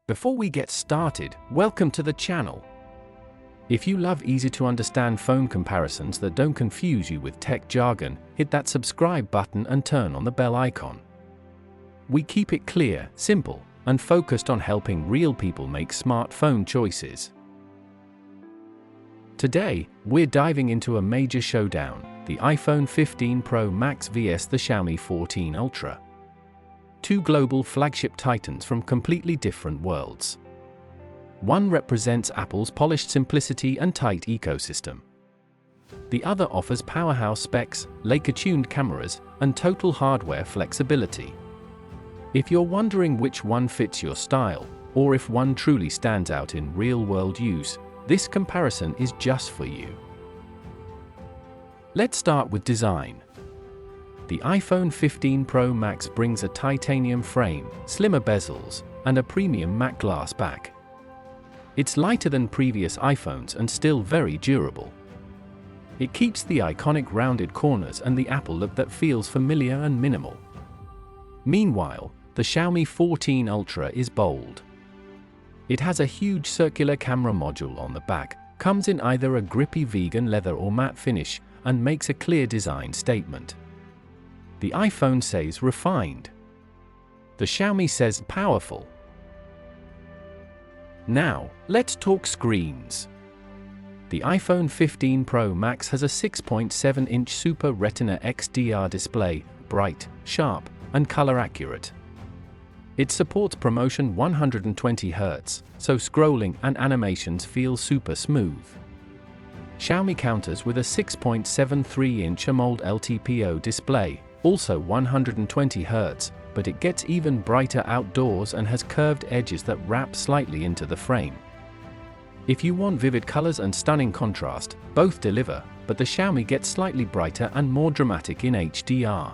Before we get started, welcome to the channel. If you love easy-to-understand phone comparisons that don't confuse you with tech jargon, hit that subscribe button and turn on the bell icon. We keep it clear, simple, and focused on helping real people make smartphone choices. Today, we're diving into a major showdown, the iPhone 15 Pro Max vs the Xiaomi 14 Ultra. Two global flagship titans from completely different worlds. One represents Apple's polished simplicity and tight ecosystem. The other offers powerhouse specs, Leica-tuned cameras, and total hardware flexibility. If you're wondering which one fits your style, or if one truly stands out in real-world use, this comparison is just for you. Let's start with design. The iPhone 15 Pro Max brings a titanium frame, slimmer bezels, and a premium matte glass back. It's lighter than previous iPhones and still very durable. It keeps the iconic rounded corners and the Apple look that feels familiar and minimal. Meanwhile, the Xiaomi 14 Ultra is bold. It has a huge circular camera module on the back, comes in either a grippy vegan leather or matte finish, and makes a clear design statement. The iPhone says refined. The Xiaomi says powerful. Now, let's talk screens. The iPhone 15 Pro Max has a 6.7-inch Super Retina XDR display, bright, sharp, and color accurate. It supports ProMotion 120Hz, so scrolling and animations feel super smooth. Xiaomi counters with a 6.73-inch AMOLED LTPO display, also 120Hz, but it gets even brighter outdoors and has curved edges that wrap slightly into the frame. If you want vivid colors and stunning contrast, both deliver, but the Xiaomi gets slightly brighter and more dramatic in HDR.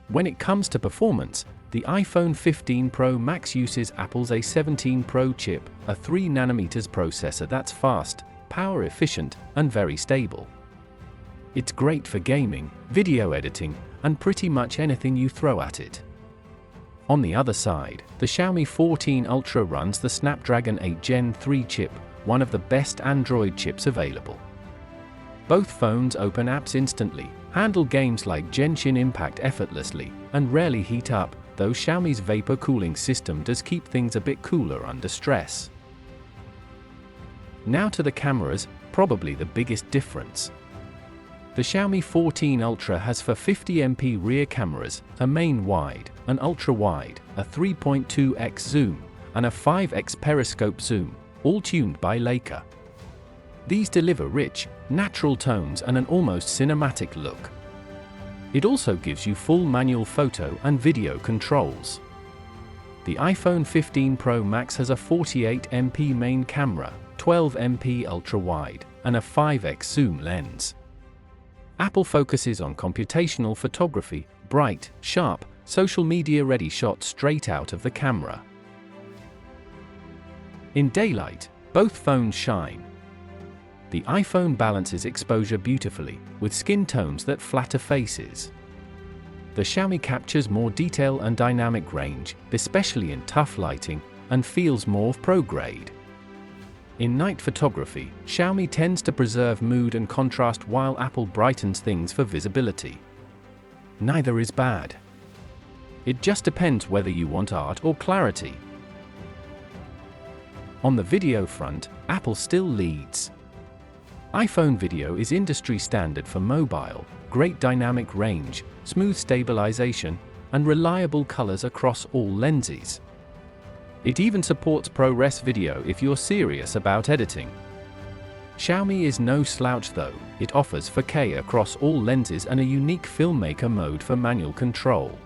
When it comes to performance, the iPhone 15 Pro Max uses Apple's A17 Pro chip, a 3nm processor that's fast, power efficient, and very stable. It's great for gaming, video editing, and pretty much anything you throw at it. On the other side, the Xiaomi 14 Ultra runs the Snapdragon 8 Gen 3 chip, one of the best Android chips available. Both phones open apps instantly, handle games like Genshin Impact effortlessly, and rarely heat up, though Xiaomi's vapor cooling system does keep things a bit cooler under stress. Now to the cameras, probably the biggest difference. The Xiaomi 14 Ultra has 450MP rear cameras, a main wide, an ultra wide, a 3.2x zoom, and a 5x periscope zoom, all tuned by Leica. These deliver rich, natural tones and an almost cinematic look. It also gives you full manual photo and video controls. The iPhone 15 Pro Max has a 48MP main camera, 12MP ultra wide, and a 5x zoom lens. Apple focuses on computational photography, bright, sharp, social media-ready shots straight out of the camera. In daylight, both phones shine. The iPhone balances exposure beautifully, with skin tones that flatter faces. The Xiaomi captures more detail and dynamic range, especially in tough lighting, and feels more pro-grade. In night photography, Xiaomi tends to preserve mood and contrast while Apple brightens things for visibility. Neither is bad. It just depends whether you want art or clarity. On the video front, Apple still leads. iPhone video is industry standard for mobile, great dynamic range, smooth stabilization, and reliable colors across all lenses. It even supports ProRes video if you're serious about editing. Xiaomi is no slouch though, it offers 4K across all lenses and a unique filmmaker mode for manual control.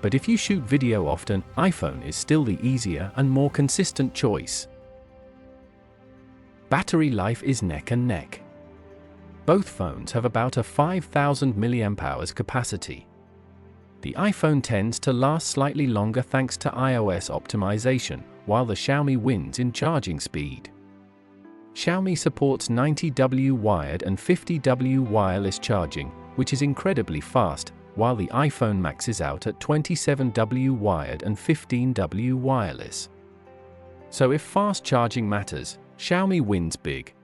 But if you shoot video often, iPhone is still the easier and more consistent choice. Battery life is neck and neck. Both phones have about a 5000 mAh capacity. The iPhone tends to last slightly longer thanks to iOS optimization, while the Xiaomi wins in charging speed. Xiaomi supports 90W wired and 50W wireless charging, which is incredibly fast, while the iPhone maxes out at 27W wired and 15W wireless. So if fast charging matters, Xiaomi wins big.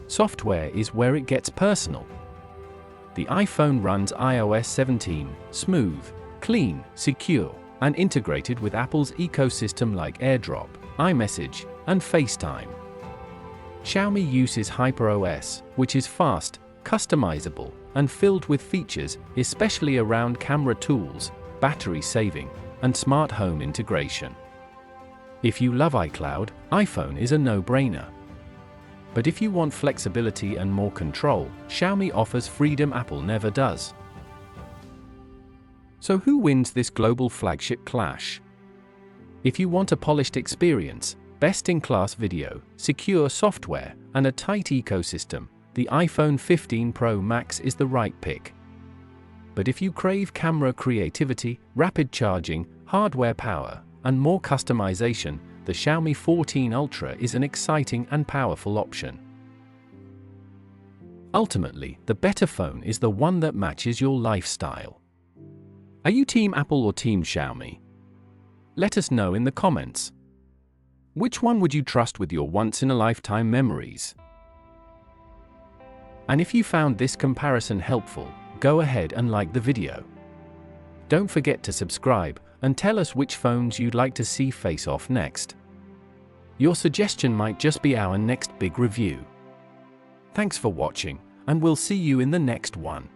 Software is where it gets personal. The iPhone runs iOS 17, smooth, clean, secure, and integrated with Apple's ecosystem like AirDrop, iMessage, and FaceTime. Xiaomi uses HyperOS, which is fast, customizable, and filled with features, especially around camera tools, battery saving, and smart home integration. If you love iCloud, iPhone is a no-brainer. But if you want flexibility and more control, Xiaomi offers freedom Apple never does. So who wins this global flagship clash? If you want a polished experience, best-in-class video, secure software, and a tight ecosystem, the iPhone 15 Pro Max is the right pick. But if you crave camera creativity, rapid charging, hardware power, and more customization, the Xiaomi 14 Ultra is an exciting and powerful option. Ultimately, the better phone is the one that matches your lifestyle. Are you Team Apple or Team Xiaomi? Let us know in the comments. Which one would you trust with your once-in-a-lifetime memories? And if you found this comparison helpful, go ahead and like the video. Don't forget to subscribe and tell us which phones you'd like to see face off next. Your suggestion might just be our next big review. Thanks for watching, and we'll see you in the next one.